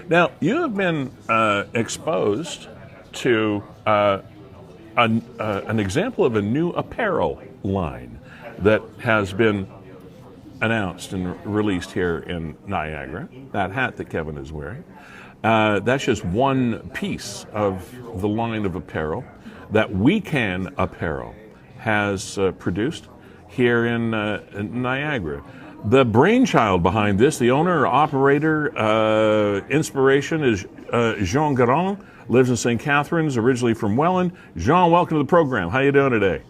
Now, you have been exposed to an example of a new apparel line that has been announced and released here in Niagara. That hat that Kevin is wearing. That's just one piece of the line of apparel that We Can Apparel has produced here in Niagara. The brainchild behind this, the owner, operator, inspiration is Jean Garand, lives in St. Catharines, originally from Welland. Jean, welcome to the program. How you doing today?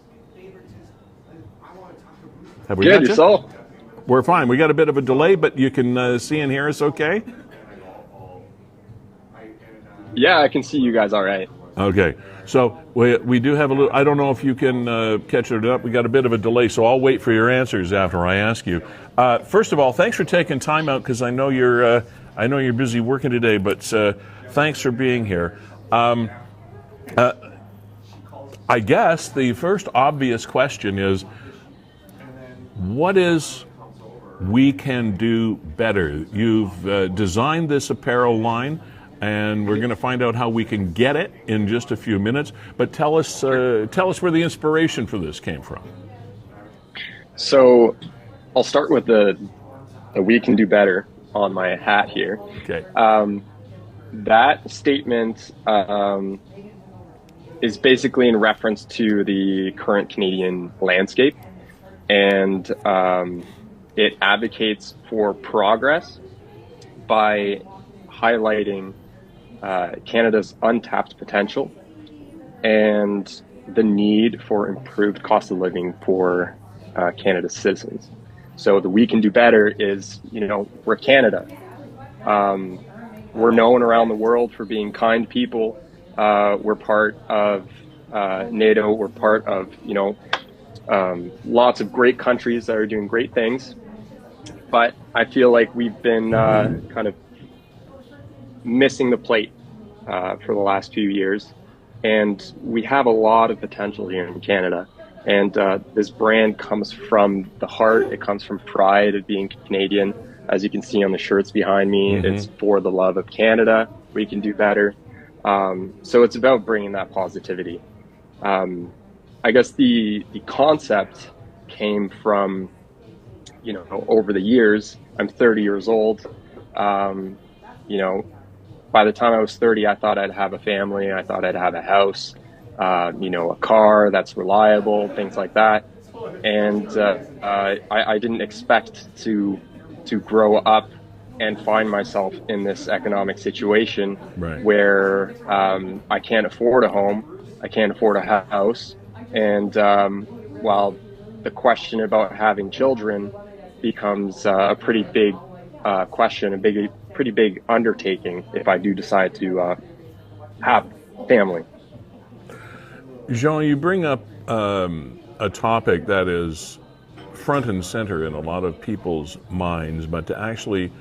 Have we Good, got you? yourself? We're fine. We got a bit of a delay, but you can see and hear us okay? Yeah, I can see you guys all right. Okay. So we do have a little, I don't know if you can catch it up. We got a bit of a delay, so I'll wait for your answers after I ask you. First of all, thanks for taking time out because I know you're busy working today, but thanks for being here. I guess the first obvious question is, what is We Can Do Better? You've designed this apparel line, and we're going to find out how we can get it in just a few minutes. But tell us where the inspiration for this came from. So I'll start with the We Can Do Better on my hat here. Okay. That statement is basically in reference to the current Canadian landscape, and it advocates for progress by highlighting Canada's untapped potential and the need for improved cost of living for Canada's citizens. So the We Can Do Better is, we're Canada. We're known around the world for being kind people. We're part of NATO. We're part of, lots of great countries that are doing great things. But I feel like we've been kind of missing the plate for the last few years. And we have a lot of potential here in Canada. And this brand comes from the heart. It comes from pride of being Canadian. As you can see on the shirts behind me, It's for the love of Canada. We can do better. So it's about bringing that positivity. I guess the concept came from, over the years. I'm 30 years old. By the time I was 30, I thought I'd have a family. I thought I'd have a house, a car that's reliable, things like that. And I didn't expect to grow up and find myself in this economic situation where I can't afford a home, I can't afford a house. And while the question about having children becomes a pretty big question, pretty big undertaking if I do decide to have family. Jean, you bring up a topic that is front and center in a lot of people's minds, but to actually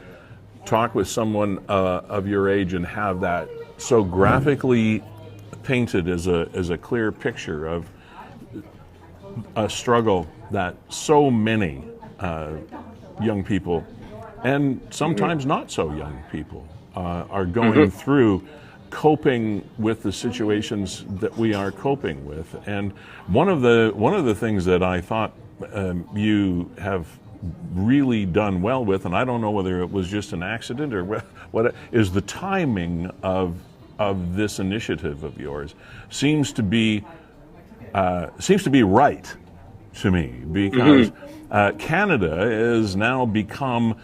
talk with someone of your age and have that so graphically painted as a clear picture of a struggle that so many young people, and sometimes not so young people, are going through, coping with the situations that we are coping with. And one of the things that I thought you have really done well with, and I don't know whether it was just an accident or what, is the timing of this initiative of yours seems to be right to me, because Canada has now become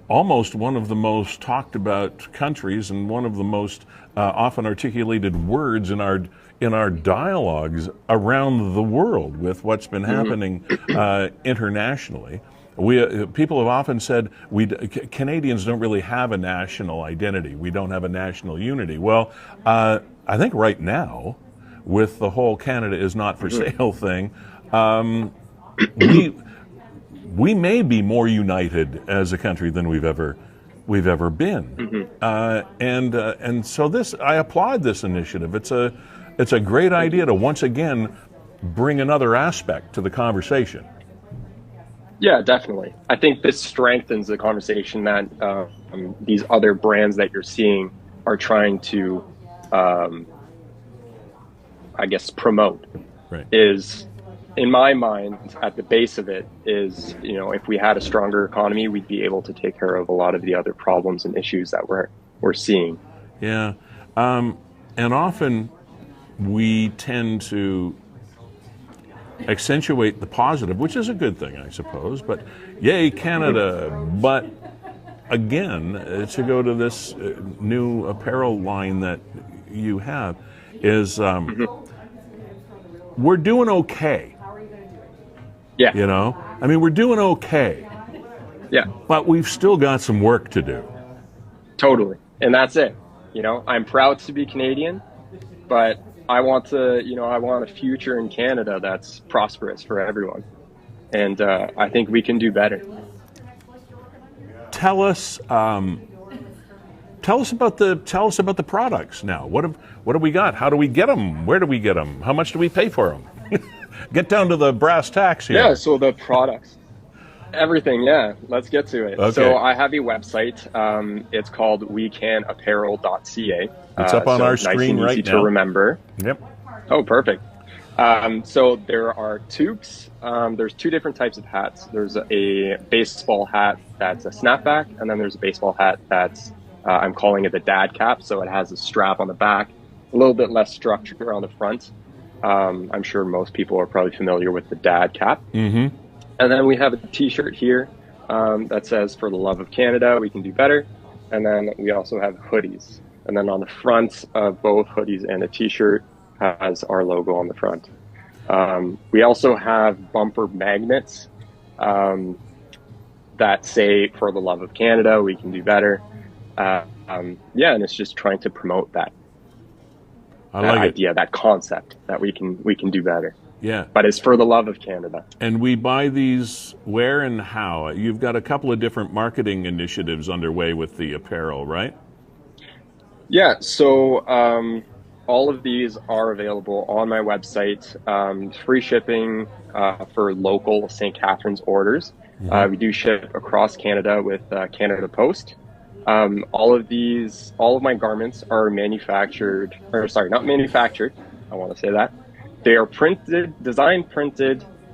almost one of the most talked about countries and one of the most often articulated words in our dialogues around the world with what's been happening internationally. People have often said Canadians don't really have a national identity. We don't have a national unity. Well, I think right now, with the whole Canada is not for sale thing, we may be more united as a country than we've ever been. And so I applaud this initiative. It's a great idea to once again bring another aspect to the conversation. Yeah, definitely. I think this strengthens the conversation that these other brands that you're seeing are trying to, um, I guess, promote. Right. Is in my mind, at the base of it, is if we had a stronger economy, we'd be able to take care of a lot of the other problems and issues that we're seeing. Yeah. And often we tend to accentuate the positive, which is a good thing, I suppose. But yay, Canada. But again, to go to this new apparel line that you have, is we're doing okay. Yeah, I mean, we're doing okay, yeah, but we've still got some work to do. totally. And that's it. I'm proud to be Canadian, but I want I want a future in Canada that's prosperous for everyone. And I think we can do better. Tell us about the products now. What have we got? How do we get them? Where do we get them? How much do we pay for them? Get down to the brass tacks here. Yeah, so the products, everything. Yeah, let's get to it. Okay. So I have a website. It's called wecanapparel.ca. It's up on our nice screen and right easy now. to remember. Yep. Oh, perfect. So there are toques. There's two different types of hats. There's a baseball hat that's a snapback, and then there's a baseball hat that's I'm calling it the dad cap. So it has a strap on the back, a little bit less structure on the front. I'm sure most people are probably familiar with the dad cap. Mm-hmm. And then we have a t-shirt here that says, "For the love of Canada, we can do better." And then we also have hoodies. And then on the front of both hoodies and a t-shirt has our logo on the front. We also have bumper magnets that say, "For the love of Canada, we can do better." And it's just trying to promote that idea, that concept that we can do better. Yeah. But it's for the love of Canada. And we buy these where and how? You've got a couple of different marketing initiatives underway with the apparel, right? Yeah, so all of these are available on my website. Free shipping for local St. Catharines orders. Mm-hmm. We do ship across Canada with Canada Post. All of my garments are not manufactured. I want to say that. They are printed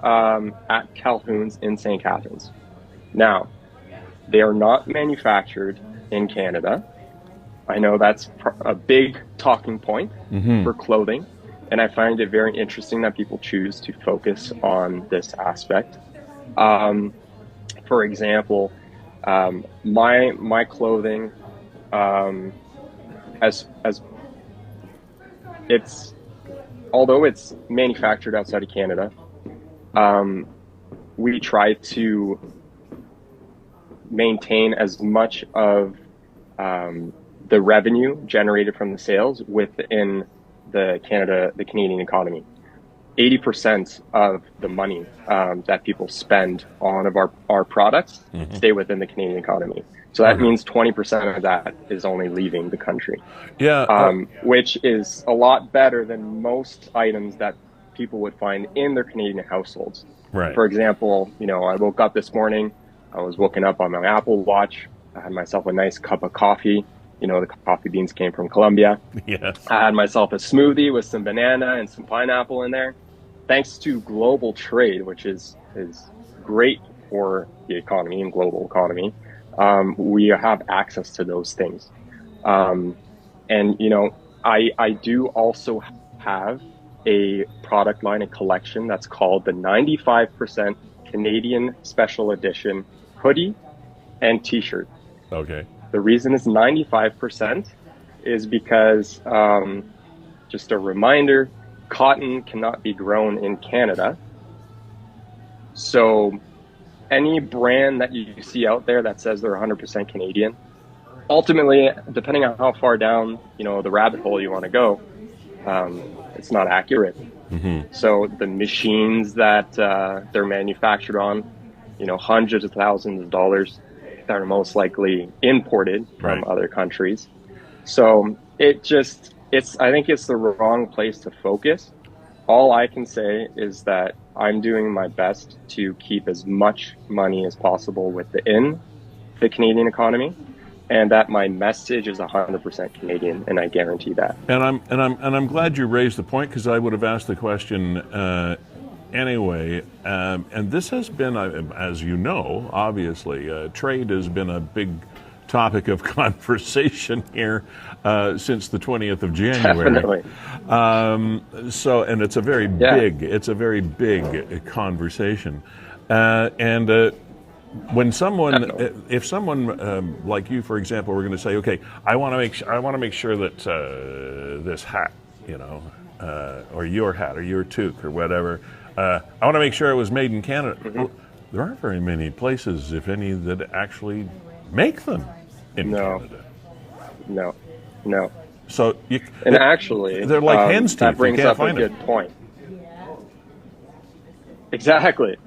at Calhoun's in St. Catharines. Now, they are not manufactured in Canada. I know that's a big talking point for clothing, and I find it very interesting that people choose to focus on this aspect. For example, my clothing, although it's manufactured outside of Canada, we try to maintain as much of the revenue generated from the sales within the Canadian economy. 80% of the money that people spend on our products stay within the Canadian economy. So that means 20% of that is only leaving the country. Yeah. Which is a lot better than most items that people would find in their Canadian households. Right. For example, I woke up this morning, I was woken up on my Apple Watch, I had myself a nice cup of coffee. The coffee beans came from Colombia. Yes. I had myself a smoothie with some banana and some pineapple in there. Thanks to global trade, which is great for the economy and global economy, we have access to those things. And I do also have a product line, a collection that's called the 95% Canadian Special Edition hoodie and t-shirt. Okay. The reason it's 95% is because, just a reminder, cotton cannot be grown in Canada. So any brand that you see out there that says they're 100% Canadian, ultimately, depending on how far down, the rabbit hole you want to go, it's not accurate. Mm-hmm. So the machines that they're manufactured on, hundreds of thousands of dollars, that are most likely imported from other countries. So I think it's the wrong place to focus. all I can say is that I'm doing my best to keep as much money as possible within the Canadian economy, and that my message is 100% Canadian, and I guarantee that. And I'm glad you raised the point, because I would have asked the question anyway. And this has been, as you know, obviously, trade has been a big topic of conversation here since the 20th of January. Definitely. And it's a very big conversation. When someone, if someone like you, for example, were going to say, okay, I want to make sure that this hat, or your hat, or your toque, or whatever, I want to make sure it was made in Canada. Mm-hmm. Well, there aren't very many places, if any, that actually make them in Canada. No. So actually, they're like hen's teeth. That brings up a good point. Exactly.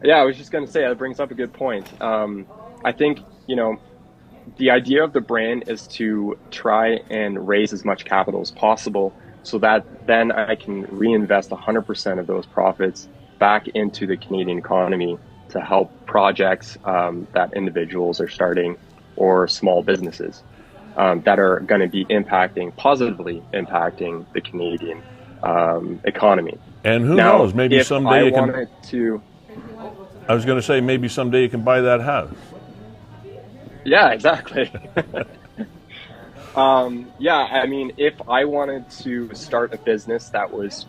Yeah, I was just going to say that brings up a good point. I think, the idea of the brand is to try and raise as much capital as possible so that then I can reinvest 100% of those profits back into the Canadian economy to help projects that individuals are starting or small businesses that are going to be positively impacting the Canadian economy. And who knows, maybe if someday I wanted to... I was going to say, maybe someday you can buy that house. Yeah, exactly. If I wanted to start a business that was,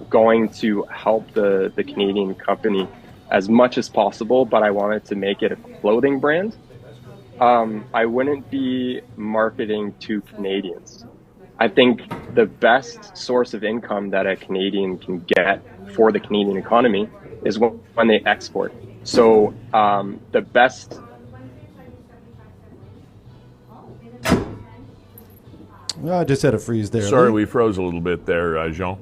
going to help the Canadian company as much as possible, but I wanted to make it a clothing brand, I wouldn't be marketing to Canadians. I think the best source of income that a Canadian can get for the Canadian economy is when they export. So the best... I just had a freeze there. Sorry, we froze a little bit there, Jean.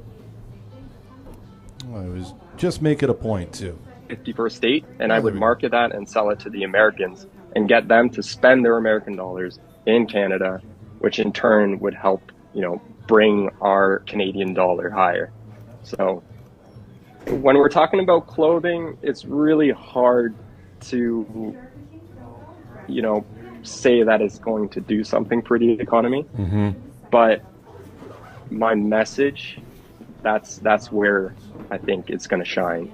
I was just making a point, too. 51st state, and I would market that and sell it to the Americans and get them to spend their American dollars in Canada, which in turn would help, bring our Canadian dollar higher. So when we're talking about clothing, it's really hard to, say that it's going to do something for the economy. Mm-hmm. But my message, that's where I think it's going to shine.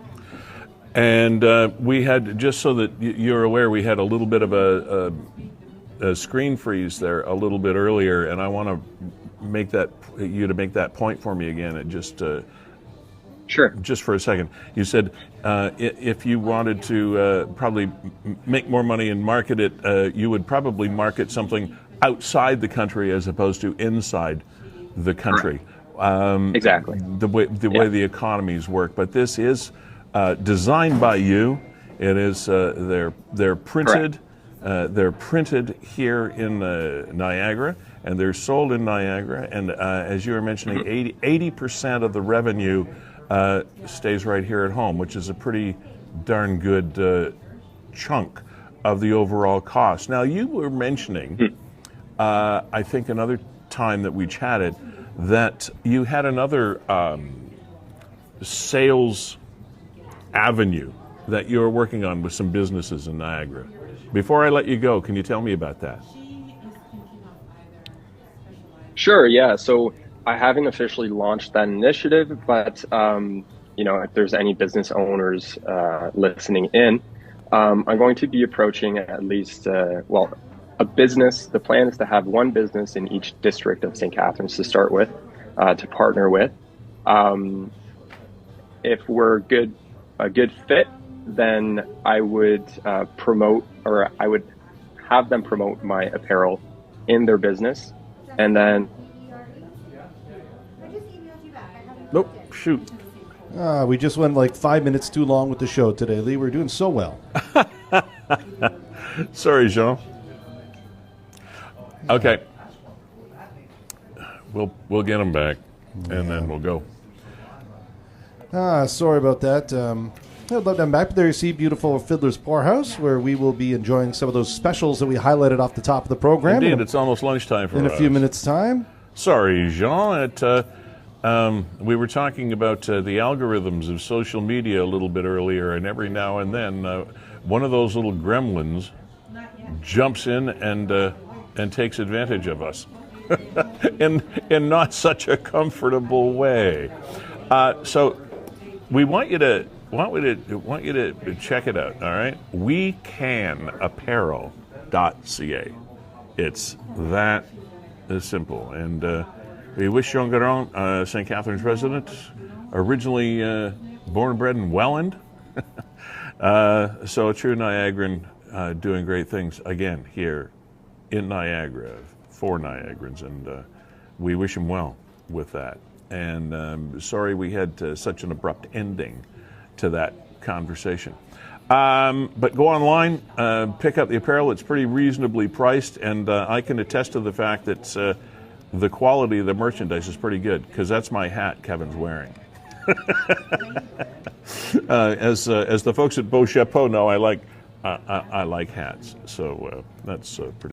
And we had, just so that you're aware, we had a little bit of a screen freeze there a little bit earlier, and I want to make that point for me again. It just Sure. Just for a second, you said if you wanted to probably make more money and market it, you would probably market something outside the country as opposed to inside the country. Exactly. The way the economies work, but this is designed by you. It is they're printed. They're printed here in Niagara, and they're sold in Niagara. And as you were mentioning, 80% of the revenue stays right here at home, which is a pretty darn good chunk of the overall cost. Now, you were mentioning, I think another time that we chatted, that you had another sales avenue that you're working on with some businesses in Niagara. Before I let you go, can you tell me about that? Sure, yeah. So I haven't officially launched that initiative, but if there's any business owners listening in, I'm going to be approaching at least, a business. The plan is to have one business in each district of St. Catharines to start with, to partner with. If we're a good fit, then I would promote, or I would have them promote my apparel in their business, and then... Nope, shoot. We just went like 5 minutes too long with the show today, Lee. We're doing so well. Sorry, Jean. Okay. We'll get them back, and then we'll go. Sorry about that. I'd love to have back. But there you see beautiful Fiddler's Poorhouse, where we will be enjoying some of those specials that we highlighted off the top of the program. Indeed, it's almost lunchtime for us. In a few minutes' time. Sorry, Jean. We were talking about the algorithms of social media a little bit earlier, and every now and then one of those little gremlins jumps in and takes advantage of us in not such a comfortable way. So we want you to check it out. All right, wecanapparel.ca. It's that simple, and we wish Jean Garand, St. Catharines resident, originally born and bred in Welland, so a true Niagaran, doing great things again here in Niagara for Niagarans, and we wish him well with that. And sorry we had such an abrupt ending to that conversation. But go online, pick up the apparel. It's pretty reasonably priced, and I can attest to the fact that the quality of the merchandise is pretty good, because that's my hat Kevin's wearing. As the folks at Beau Chapeau know, I like hats, so that's pretty